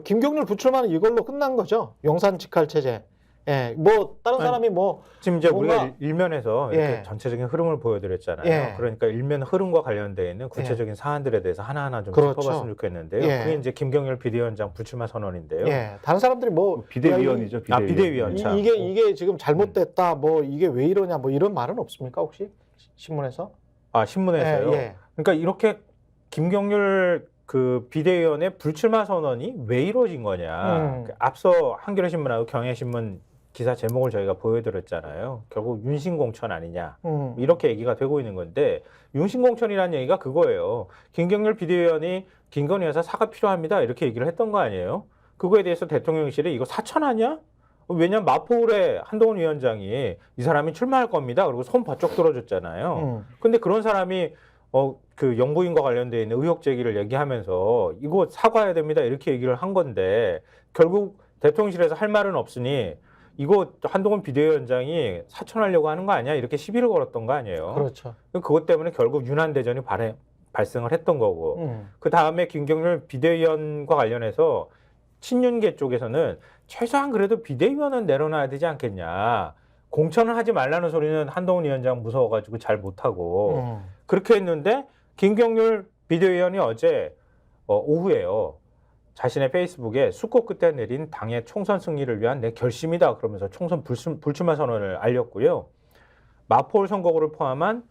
김경률 부출마는 이걸로 끝난 거죠. 용산 직할 체제. 예, 뭐 다른 사람이 뭐 지금 이제 뭔가, 우리가 일면에서 이렇게 예. 전체적인 흐름을 보여드렸잖아요. 예. 그러니까 일면 흐름과 관련되어 있는 구체적인 사안들에 대해서 하나하나 좀 그렇죠. 짚어봤으면 좋겠는데요. 예. 그게 이제 김경률 비대위원장 불출마 선언인데요. 예, 다른 사람들이 뭐 비대위원이죠. 아, 비대위원. 자, 이게 지금 잘못됐다, 뭐 이게 왜 이러냐, 뭐 이런 말은 없습니까 혹시 신문에서? 아, 신문에서요. 예, 예. 그러니까 이렇게 김경률 그 비대위원의 불출마 선언이 왜 이루어진 거냐. 앞서 한겨레신문하고 경향신문 기사 제목을 저희가 보여드렸잖아요. 결국 윤신공천 아니냐. 이렇게 얘기가 되고 있는 건데 윤신공천이라는 얘기가 그거예요. 김경률 비대위원이 김건희 여사 사과 필요합니다. 이렇게 얘기를 했던 거 아니에요. 그거에 대해서 대통령실이 이거 사천하냐? 왜냐면 마포울의 한동훈 위원장이 이 사람이 출마할 겁니다. 그리고 손 바짝 들어줬잖아요. 근데 그런 사람이 그 영부인과 관련되어 있는 의혹 제기를 얘기하면서 이거 사과해야 됩니다. 이렇게 얘기를 한 건데 결국 대통령실에서 할 말은 없으니 이거 한동훈 비대위원장이 사천하려고 하는 거 아니야? 이렇게 시비를 걸었던 거 아니에요? 그렇죠. 그것 때문에 결국 윤한대전이 발생을 했던 거고 그 다음에 김경률 비대위원과 관련해서 친윤계 쪽에서는 최소한 그래도 비대위원은 내려놔야 되지 않겠냐. 공천을 하지 말라는 소리는 한동훈 위원장 무서워가지고 잘 못하고 그렇게 했는데 김경률 비대위원이 어제 오후에요. 자신의 페이스북에 수고 끝에 내린 당의 총선 승리를 위한 내 결심이다 그러면서 총선 불출마 선언을 알렸고요. 마포울 선거구를 포함한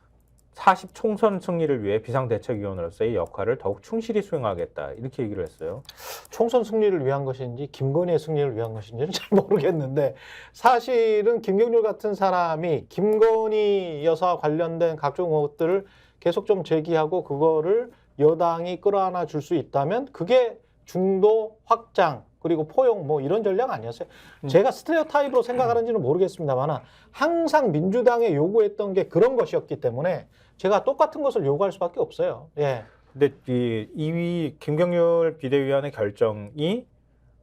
40 총선 승리를 위해 비상대책위원으로서의 역할을 더욱 충실히 수행하겠다 이렇게 얘기를 했어요. 총선 승리를 위한 것인지 김건희의 승리를 위한 것인지는 잘 모르겠는데 사실은 김경률 같은 사람이 김건희 여사와 관련된 각종 의혹들을 계속 좀 제기하고 그거를 여당이 끌어안아 줄 수 있다면 그게 중도 확장 그리고 포용 뭐 이런 전략 아니었어요. 제가 스테레오타입으로 생각하는지는 모르겠습니다만 항상 민주당에 요구했던 게 그런 것이었기 때문에 제가 똑같은 것을 요구할 수밖에 없어요. 예. 근데 이 김경률 비대위원의 결정이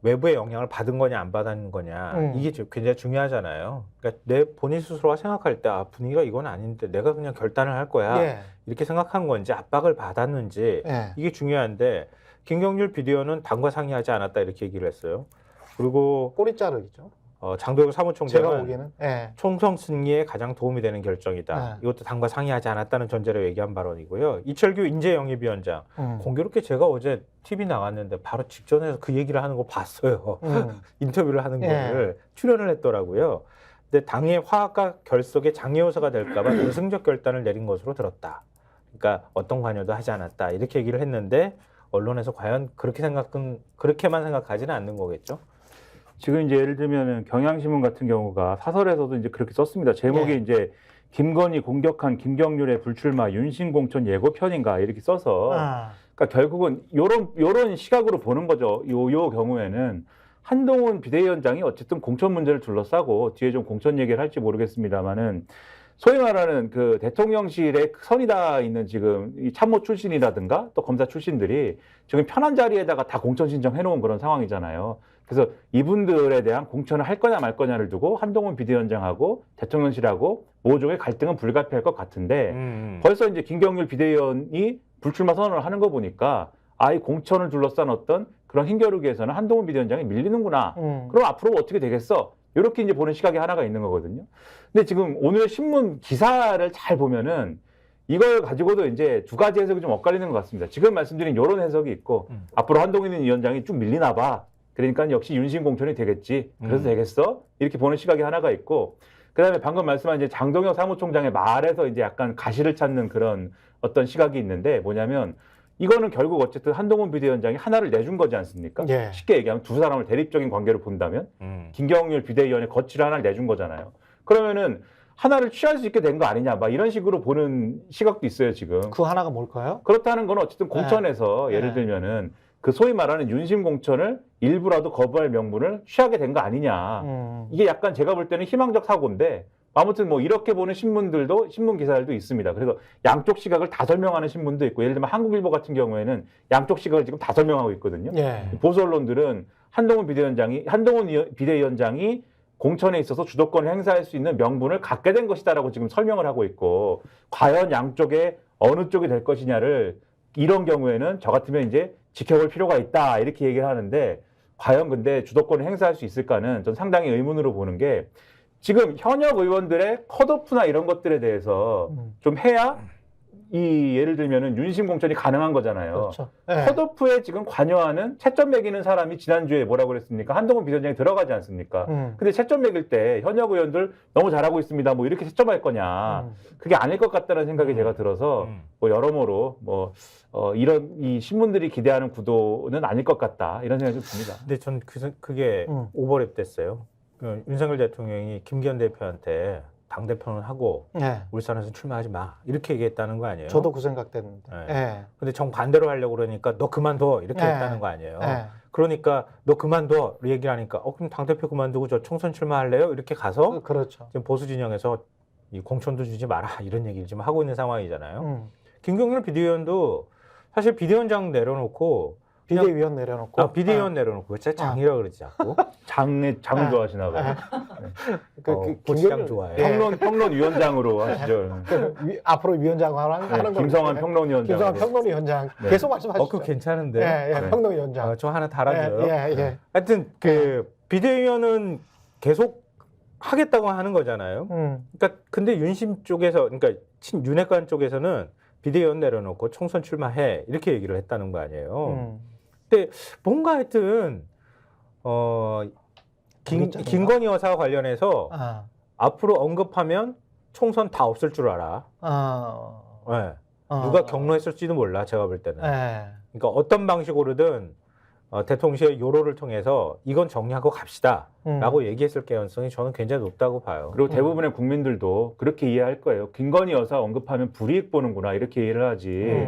외부의 영향을 받은 거냐 안 받은 거냐 이게 굉장히 중요하잖아요. 그러니까 내 본인 스스로가 생각할 때 분위기가 이건 아닌데 내가 그냥 결단을 할 거야 예. 이렇게 생각한 건지 압박을 받았는지 예. 이게 중요한데 김경률 비대위원은 당과 상의하지 않았다 이렇게 얘기를 했어요. 그리고 꼬리자르기죠. 장도영 제가 사무총장은 보기에는. 예. 총선 승리에 가장 도움이 되는 결정이다. 이것도 당과 상의하지 않았다는 전제로 얘기한 발언이고요. 이철규 인재영입위원장 공교롭게 제가 어제 TV 나갔는데 바로 직전에서 그 얘기를 하는 거 봤어요. 인터뷰를 하는 거를 출연을 했더라고요. 근데 당의 화합과 결속의 장애 요소가 될까봐 대승적 결단을 내린 것으로 들었다. 그러니까 어떤 관여도 하지 않았다. 이렇게 얘기를 했는데 언론에서 과연 그렇게만 생각하지는 않는 거겠죠. 지금 이제 예를 들면은 경향신문 같은 경우가 사설에서도 이제 그렇게 썼습니다. 제목이 예. 이제 김건희 공격한 김경률의 불출마 윤신공천 예고편인가 이렇게 써서 그러니까 결국은 요런 시각으로 보는 거죠. 요 경우에는 한동훈 비대위원장이 어쨌든 공천 문제를 둘러싸고 뒤에 좀 공천 얘기를 할지 모르겠습니다만은 소위 말하는 그 대통령실에 선이 다 있는 지금 이 참모 출신이라든가 또 검사 출신들이 지금 편한 자리에다가 다 공천 신청해 놓은 그런 상황이잖아요. 그래서 이분들에 대한 공천을 할 거냐 말 거냐를 두고 한동훈 비대위원장하고 대통령실하고 모종의 갈등은 불가피할 것 같은데 벌써 이제 김경률 비대위원이 불출마 선언을 하는 거 보니까 이 공천을 둘러싼 어떤 그런 힘겨루기에서는 한동훈 비대위원장이 밀리는구나. 그럼 앞으로 어떻게 되겠어? 이렇게 이제 보는 시각이 하나가 있는 거거든요. 근데 지금 오늘 신문 기사를 잘 보면은 이걸 가지고도 이제 두 가지 해석이 좀 엇갈리는 것 같습니다. 지금 말씀드린 이런 해석이 있고 앞으로 한동훈 위원장이 쭉 밀리나 봐. 그러니까 역시 윤신공천이 되겠지. 그래서 되겠어? 이렇게 보는 시각이 하나가 있고 그다음에 방금 말씀한 이제 장동영 사무총장의 말에서 이제 약간 가시를 찾는 그런 어떤 시각이 있는데 뭐냐면 이거는 결국 어쨌든 한동훈 비대위원장이 하나를 내준 거지 않습니까? 예. 쉽게 얘기하면 두 사람을 대립적인 관계로 본다면 김경률 비대위원의 거취를 하나를 내준 거잖아요. 그러면은 하나를 취할 수 있게 된 거 아니냐 막 이런 식으로 보는 시각도 있어요 지금. 그 하나가 뭘까요? 그렇다는 건 어쨌든 공천에서 예를 들면은 그 소위 말하는 윤심 공천을 일부라도 거부할 명분을 취하게 된 거 아니냐. 이게 약간 제가 볼 때는 희망적 사고인데 아무튼 뭐 이렇게 보는 신문 기사들도 있습니다. 그래서 양쪽 시각을 다 설명하는 신문도 있고 예를 들면 한국일보 같은 경우에는 양쪽 시각을 지금 다 설명하고 있거든요. 예. 보수 언론들은 한동훈 비대위원장이 공천에 있어서 주도권을 행사할 수 있는 명분을 갖게 된 것이다라고 지금 설명을 하고 있고 과연 양쪽에 어느 쪽이 될 것이냐를 이런 경우에는 저 같으면 이제 지켜볼 필요가 있다 이렇게 얘기를 하는데 과연 근데 주도권을 행사할 수 있을까는 전 상당히 의문으로 보는 게 지금 현역 의원들의 컷오프나 이런 것들에 대해서 좀 해야 이 예를 들면은 윤심 공천이 가능한 거잖아요. 그렇죠. 네. 컷오프에 지금 관여하는 채점 매기는 사람이 지난주에 뭐라고 그랬습니까? 한동훈 비서장이 들어가지 않습니까? 근데 채점 매길 때 현역 의원들 너무 잘하고 있습니다. 뭐 이렇게 채점할 거냐? 그게 아닐 것 같다는 생각이 제가 들어서 뭐 여러모로 뭐 이런 이 신문들이 기대하는 구도는 아닐 것 같다 이런 생각이 좀 듭니다. 근데 전 그게 오버랩 됐어요. 윤석열 대통령이 김기현 대표한테 당대표는 하고 네. 울산에서 출마하지 마 이렇게 얘기했다는 거 아니에요? 저도 그 생각됐는데. 네. 네. 근데 정반대로 하려고 그러니까 너 그만둬 이렇게 네. 했다는 거 아니에요? 네. 그러니까 너 그만둬 얘기를 하니까 그럼 당대표 그만두고 저 총선 출마할래요? 이렇게 가서 그렇죠. 지금 보수 진영에서 이 공천도 주지 마라 이런 얘기를 지금 하고 있는 상황이잖아요. 김경률 비대위원도 사실 비대위원장 내려놓고 비대위원 내려놓고 비대위원 내려놓고 진짜 장이라 그러지 자꾸 장을 좋아하시나 봐요. 고추장 좋아해. 평론위원장으로 하시죠. 앞으로 위원장 하는 거. 김성환 평론위원장. 김성환 평론위원장 네. 계속 말씀하시죠. 그거 괜찮은데. 네. 평론위원장. 저 하나 달아줘요. 예. 하여튼 그 비대위원은 계속 하겠다고 하는 거잖아요. 그러니까 근데 윤심 쪽에서 그러니까 윤핵관 쪽에서는 비대위원 내려놓고 총선 출마해 이렇게 얘기를 했다는 거 아니에요. 근데 뭔가 하여튼 김건희 여사와 관련해서 앞으로 언급하면 총선 다 없을 줄 알아. 네. 누가 경로했을지도 몰라 제가 볼 때는. 그러니까 어떤 방식으로든 대통령실의 요로를 통해서 이건 정리하고 갑시다라고 얘기했을 가능성이 저는 굉장히 높다고 봐요. 그리고 대부분의 국민들도 그렇게 이해할 거예요. 김건희 여사 언급하면 불이익 보는구나 이렇게 이해를 하지.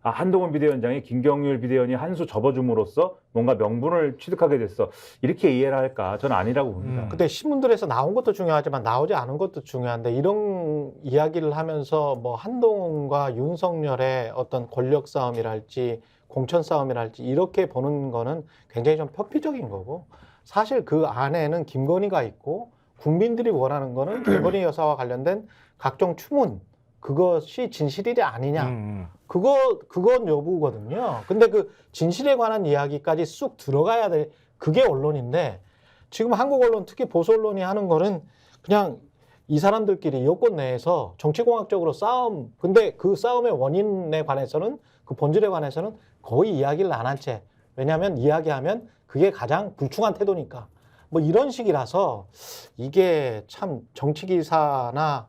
한동훈 비대위원장이 김경률 비대위원이 한 수 접어줌으로써 뭔가 명분을 취득하게 됐어. 이렇게 이해를 할까? 저는 아니라고 봅니다. 근데 신문들에서 나온 것도 중요하지만 나오지 않은 것도 중요한데 이런 이야기를 하면서 뭐 한동훈과 윤석열의 어떤 권력 싸움이랄지 공천 싸움이랄지 이렇게 보는 거는 굉장히 좀 표피적인 거고 사실 그 안에는 김건희가 있고 국민들이 원하는 거는 김건희 여사와 관련된 각종 추문 그것이 진실이냐 아니냐 그건 여부거든요. 근데 그 진실에 관한 이야기까지 쑥 들어가야 돼. 그게 언론인데 지금 한국 언론 특히 보수 언론이 하는 거는 그냥 이 사람들끼리 여권 내에서 정치공학적으로 싸움 근데 그 싸움의 원인에 관해서는 그 본질에 관해서는 거의 이야기를 안 한 채 왜냐하면 이야기하면 그게 가장 불충한 태도니까 뭐 이런 식이라서 이게 참 정치 기사나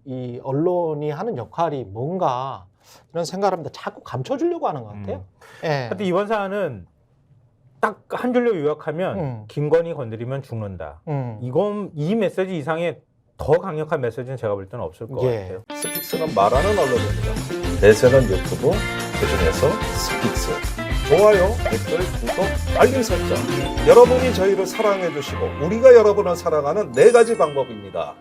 이 언론이 하는 역할이 뭔가 이런 생각을 합니다. 자꾸 감춰주려고 하는 것 같아요. 예. 하여튼 이번 사안은 딱 한 줄로 요약하면 김건희 건드리면 죽는다. 이 메시지 이상의 더 강력한 메시지는 제가 볼 때는 없을 것 같아요. 스픽스는 말하는 언론입니다. 대세는 유튜브, 그중에서 스픽스. 좋아요, 댓글, 구독, 알림 설정. 여러분이 저희를 사랑해 주시고 우리가 여러분을 사랑하는 4가지 방법입니다.